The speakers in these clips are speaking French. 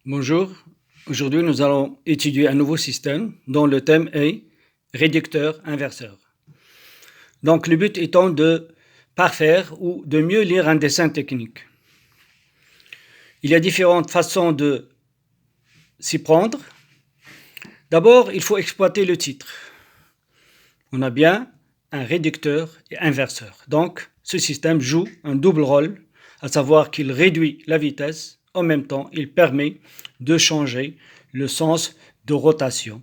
Bonjour, aujourd'hui nous allons étudier un nouveau système dont le thème est réducteur-inverseur. Donc le but étant de parfaire ou de mieux lire un dessin technique. Il y a différentes façons de s'y prendre. D'abord, il faut exploiter le titre. On a bien un réducteur et inverseur. Donc ce système joue un double rôle, à savoir qu'il réduit la vitesse. En même temps, il permet de changer le sens de rotation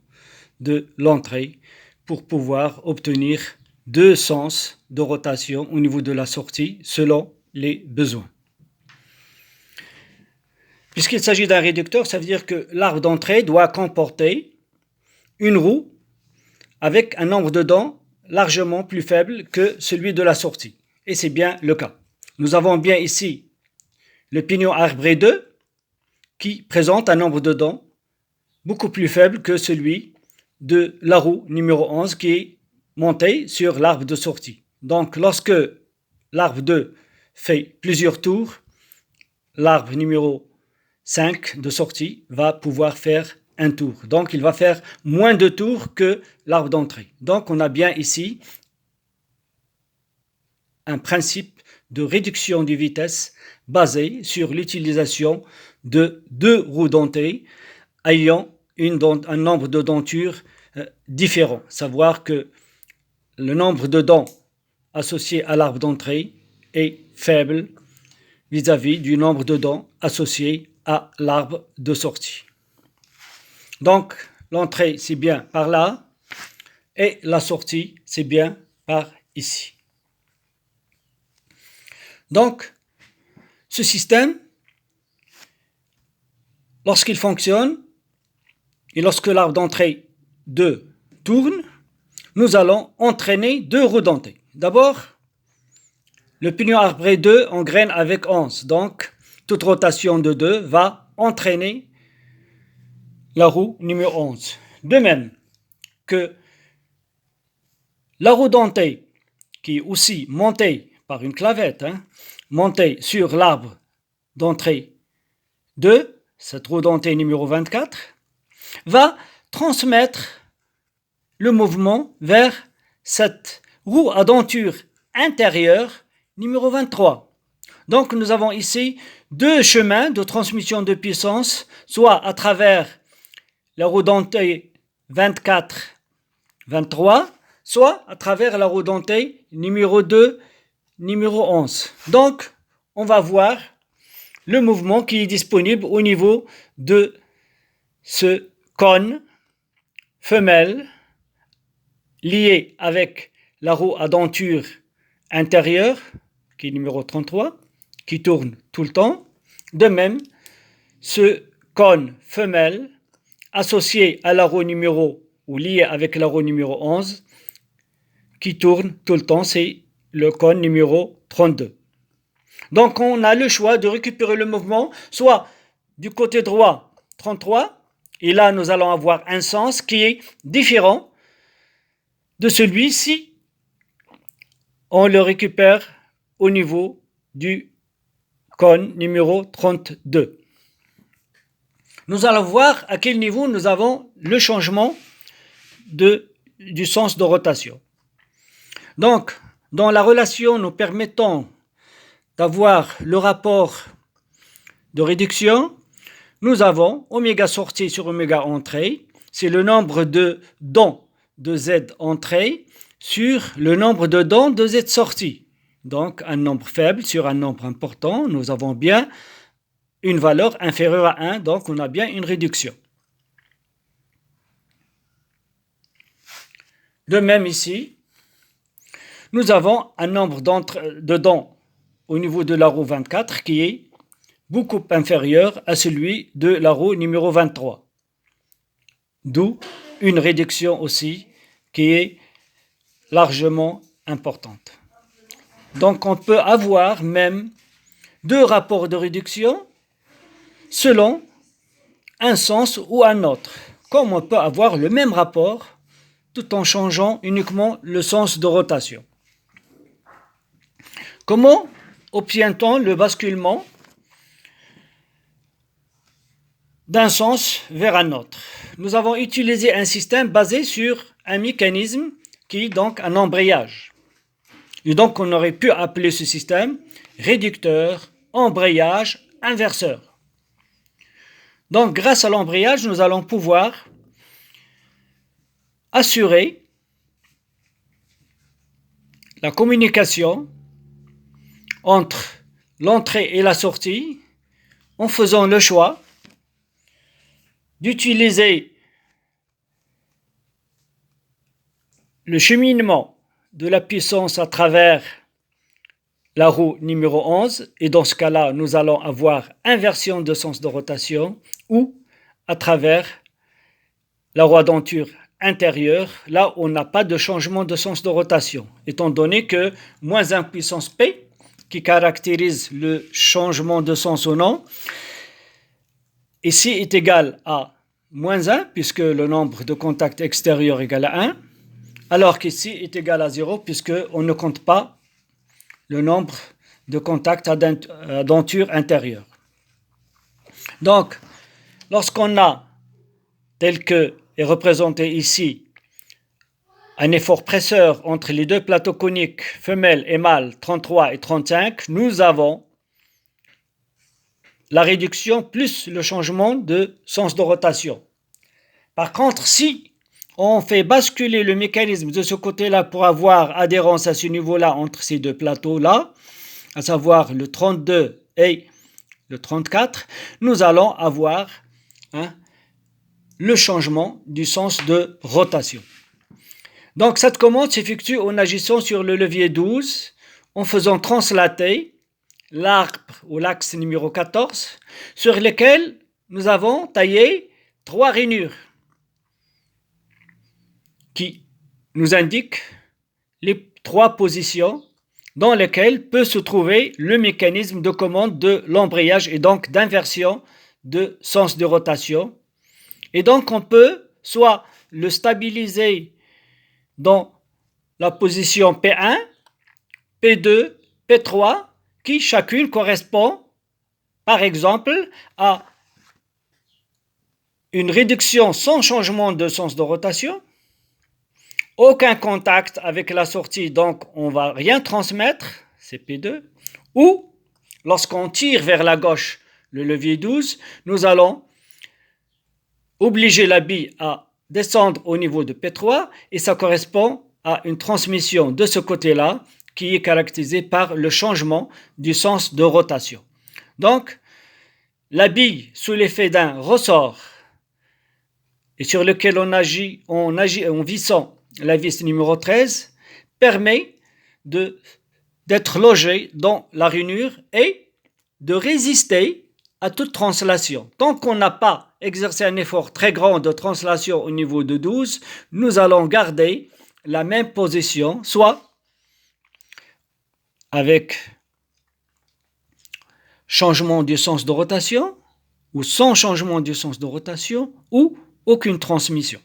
de l'entrée pour pouvoir obtenir deux sens de rotation au niveau de la sortie selon les besoins. Puisqu'il s'agit d'un réducteur, ça veut dire que l'arbre d'entrée doit comporter une roue avec un nombre de dents largement plus faible que celui de la sortie. Et c'est bien le cas. Nous avons bien ici le pignon arbré 2 qui présente un nombre de dents beaucoup plus faible que celui de la roue numéro 11 qui est montée sur l'arbre de sortie. Donc lorsque l'arbre 2 fait plusieurs tours, l'arbre numéro 5 de sortie va pouvoir faire un tour. Donc il va faire moins de tours que l'arbre d'entrée. Donc on a bien ici un principe de réduction de vitesse basé sur l'utilisation de deux roues dentées ayant un nombre de dentures différent. Savoir que le nombre de dents associé à l'arbre d'entrée est faible vis-à-vis du nombre de dents associé à l'arbre de sortie. Donc l'entrée c'est bien par là et la sortie c'est bien par ici. Donc ce système, lorsqu'il fonctionne et lorsque l'arbre d'entrée 2 tourne, nous allons entraîner deux roues dentées. D'abord, le pignon arbré 2 engraine avec 11. Donc, toute rotation de 2 va entraîner la roue numéro 11. De même que la roue dentée, qui est aussi montée par une clavette, montée sur l'arbre d'entrée 2, cette roue dentée numéro 24, va transmettre le mouvement vers cette roue à denture intérieure numéro 23. Donc nous avons ici deux chemins de transmission de puissance, soit à travers la roue dentée 24-23, soit à travers la roue dentée numéro 2, numéro 11. Donc on va voir le mouvement qui est disponible au niveau de ce cône femelle lié avec la roue à denture intérieure, qui est numéro 33, qui tourne tout le temps. De même, ce cône femelle associé à la roue numéro, ou lié avec la roue numéro 11, qui tourne tout le temps, c'est le cône numéro 32. Donc on a le choix de récupérer le mouvement, soit du côté droit 33, et là nous allons avoir un sens qui est différent de celui-ci, on le récupère au niveau du cône numéro 32. Nous allons voir à quel niveau nous avons le changement du sens de rotation. Donc, dans la relation nous permettant d'avoir le rapport de réduction, nous avons oméga sortie sur oméga entrée, c'est le nombre de dents de Z entrée sur le nombre de dents de Z sortie. Donc un nombre faible sur un nombre important, nous avons bien une valeur inférieure à 1, donc on a bien une réduction. De même ici, nous avons un nombre de dents au niveau de la roue 24 qui est beaucoup inférieur à celui de la roue numéro 23. D'où une réduction aussi qui est largement importante. Donc on peut avoir même deux rapports de réduction selon un sens ou un autre. Comme on peut avoir le même rapport tout en changeant uniquement le sens de rotation. Comment obtient-on le basculement d'un sens vers un autre. Nous avons utilisé un système basé sur un mécanisme qui est donc un embrayage. Et donc on aurait pu appeler ce système réducteur, embrayage, inverseur. Donc grâce à l'embrayage, nous allons pouvoir assurer la communication entre l'entrée et la sortie en faisant le choix d'utiliser le cheminement de la puissance à travers la roue numéro 11, et dans ce cas-là, nous allons avoir inversion de sens de rotation, ou à travers la roue denture intérieure, là on n'a pas de changement de sens de rotation, étant donné que moins 1 puissance P, qui caractérise le changement de sens ou non, ici est égal à moins 1, puisque le nombre de contacts extérieurs est égal à 1, alors qu'ici est égal à 0, puisqu'on ne compte pas le nombre de contacts à denture intérieure. Donc, lorsqu'on a, tel que est représenté ici, un effort presseur entre les deux plateaux coniques, femelle et mâle, 33 et 35, nous avons la réduction plus le changement de sens de rotation. Par contre, si on fait basculer le mécanisme de ce côté-là pour avoir adhérence à ce niveau-là entre ces deux plateaux-là, à savoir le 32 et le 34, nous allons avoir le changement du sens de rotation. Donc cette commande s'effectue en agissant sur le levier 12, en faisant translater l'arbre ou l'axe numéro 14, sur lequel nous avons taillé 3 rainures qui nous indiquent les 3 positions dans lesquelles peut se trouver le mécanisme de commande de l'embrayage et donc d'inversion de sens de rotation. Et donc on peut soit le stabiliser dans la position P1, P2, P3, qui chacune correspond, par exemple, à une réduction sans changement de sens de rotation, aucun contact avec la sortie, donc on ne va rien transmettre, c'est P2, ou lorsqu'on tire vers la gauche le levier 12, nous allons obliger la bille à descendre au niveau de P3 et ça correspond à une transmission de ce côté-là qui est caractérisée par le changement du sens de rotation. Donc, la bille sous l'effet d'un ressort et sur lequel on agit en vissant la vis numéro 13 permet d'être logé dans la rainure et de résister à toute translation. Tant qu'on n'a pas exercé un effort très grand de translation au niveau de 12, nous allons garder la même position, soit avec changement du sens de rotation, ou sans changement du sens de rotation, ou aucune transmission.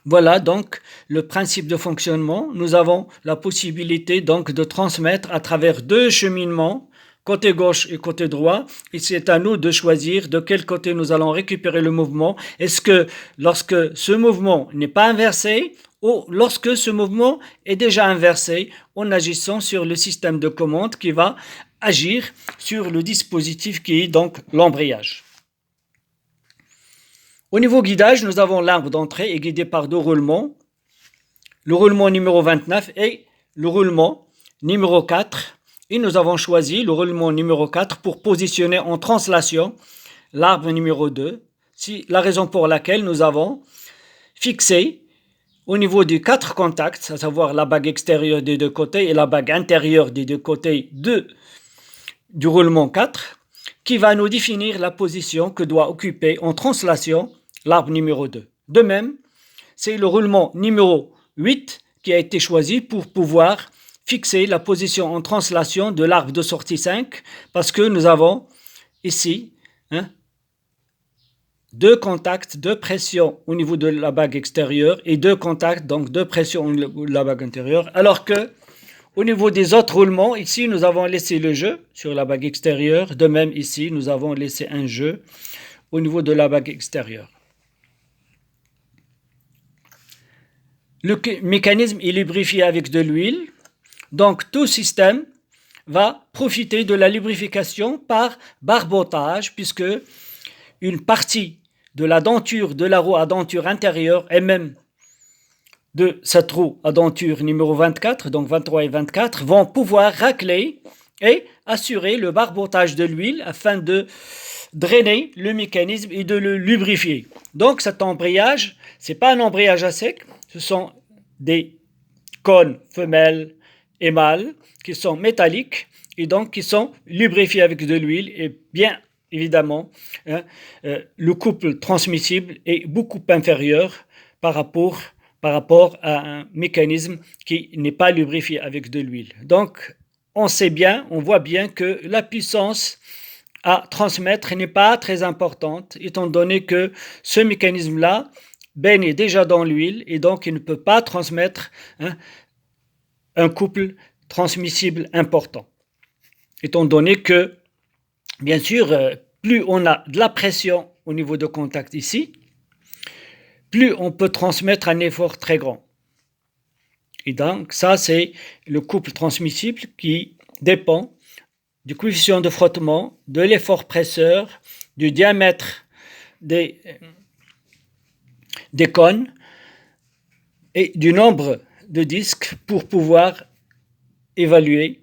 Voilà donc le principe de fonctionnement. Nous avons la possibilité donc de transmettre à travers 2 cheminements, côté gauche et côté droit, et c'est à nous de choisir de quel côté nous allons récupérer le mouvement. Est-ce que lorsque ce mouvement n'est pas inversé ou lorsque ce mouvement est déjà inversé en agissant sur le système de commande qui va agir sur le dispositif qui est donc l'embrayage. Au niveau guidage, nous avons l'arbre d'entrée est guidé par 2 roulements, le roulement numéro 29 et le roulement numéro 4. Et nous avons choisi le roulement numéro 4 pour positionner en translation l'arbre numéro 2. C'est la raison pour laquelle nous avons fixé au niveau des 4 contacts, à savoir la bague extérieure des 2 côtés et la bague intérieure des 2 côtés du roulement 4, qui va nous définir la position que doit occuper en translation l'arbre numéro 2. De même, c'est le roulement numéro 8 qui a été choisi pour pouvoir fixer la position en translation de l'arbre de sortie 5, parce que nous avons ici 2 contacts de pression au niveau de la bague extérieure et 2 contacts donc de pression au niveau de la bague intérieure, alors que Au niveau des autres roulements, ici nous avons laissé le jeu sur la bague extérieure. De même ici, nous avons laissé un jeu au niveau de la bague extérieure. Le mécanisme est lubrifié avec de l'huile. Donc tout système va profiter de la lubrification par barbotage, puisque une partie de la denture de la roue à denture intérieure et même de cette roue à denture numéro 24, donc 23 et 24, vont pouvoir racler et assurer le barbotage de l'huile afin de drainer le mécanisme et de le lubrifier. Donc cet embrayage, ce n'est pas un embrayage à sec, ce sont des cônes femelles et mâles qui sont métalliques et donc qui sont lubrifiés avec de l'huile et bien évidemment, le couple transmissible est beaucoup inférieur par rapport à un mécanisme qui n'est pas lubrifié avec de l'huile. Donc, on voit bien que la puissance à transmettre n'est pas très importante, étant donné que ce mécanisme-là baigne déjà dans l'huile et donc il ne peut pas transmettre un couple transmissible important. Étant donné que, bien sûr, plus on a de la pression au niveau de contact ici, plus on peut transmettre un effort très grand. Et donc, ça, c'est le couple transmissible qui dépend du coefficient de frottement, de l'effort presseur, du diamètre des cônes et du nombre de disques pour pouvoir évaluer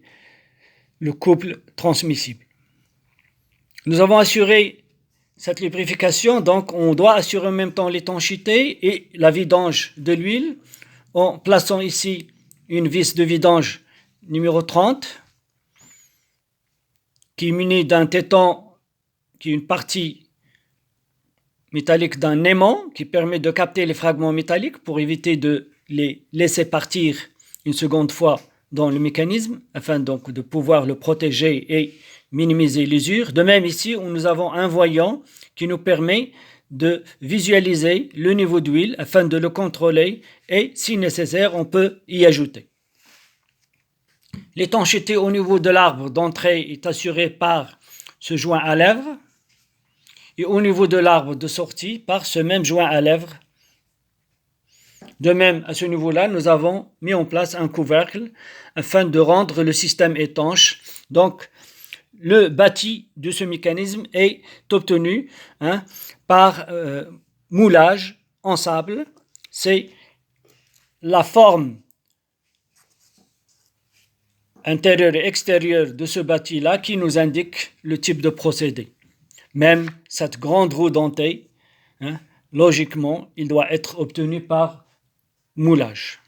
le couple transmissible. Nous avons assuré cette lubrification, donc on doit assurer en même temps l'étanchéité et la vidange de l'huile en plaçant ici une vis de vidange numéro 30 qui est munie d'un téton qui est une partie métallique d'un aimant qui permet de capter les fragments métalliques pour éviter de les laisser partir une seconde fois dans le mécanisme afin donc de pouvoir le protéger et minimiser l'usure. De même ici où nous avons un voyant qui nous permet de visualiser le niveau d'huile afin de le contrôler et si nécessaire on peut y ajouter. L'étanchéité au niveau de l'arbre d'entrée est assurée par ce joint à lèvres et au niveau de l'arbre de sortie par ce même joint à lèvres. De même, à ce niveau-là, nous avons mis en place un couvercle afin de rendre le système étanche. Donc, le bâti de ce mécanisme est obtenu par moulage en sable. C'est la forme intérieure et extérieure de ce bâti-là qui nous indique le type de procédé. Même cette grande roue dentée, logiquement, il doit être obtenu par moulage.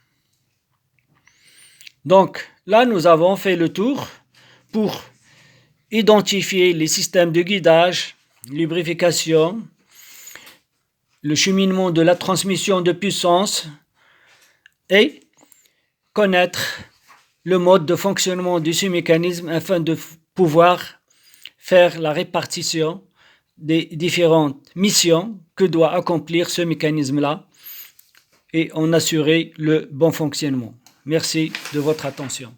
Donc là, nous avons fait le tour pour identifier les systèmes de guidage, lubrification, le cheminement de la transmission de puissance et connaître le mode de fonctionnement de ce mécanisme afin de pouvoir faire la répartition des différentes missions que doit accomplir ce mécanisme-là et en assurer le bon fonctionnement. Merci de votre attention.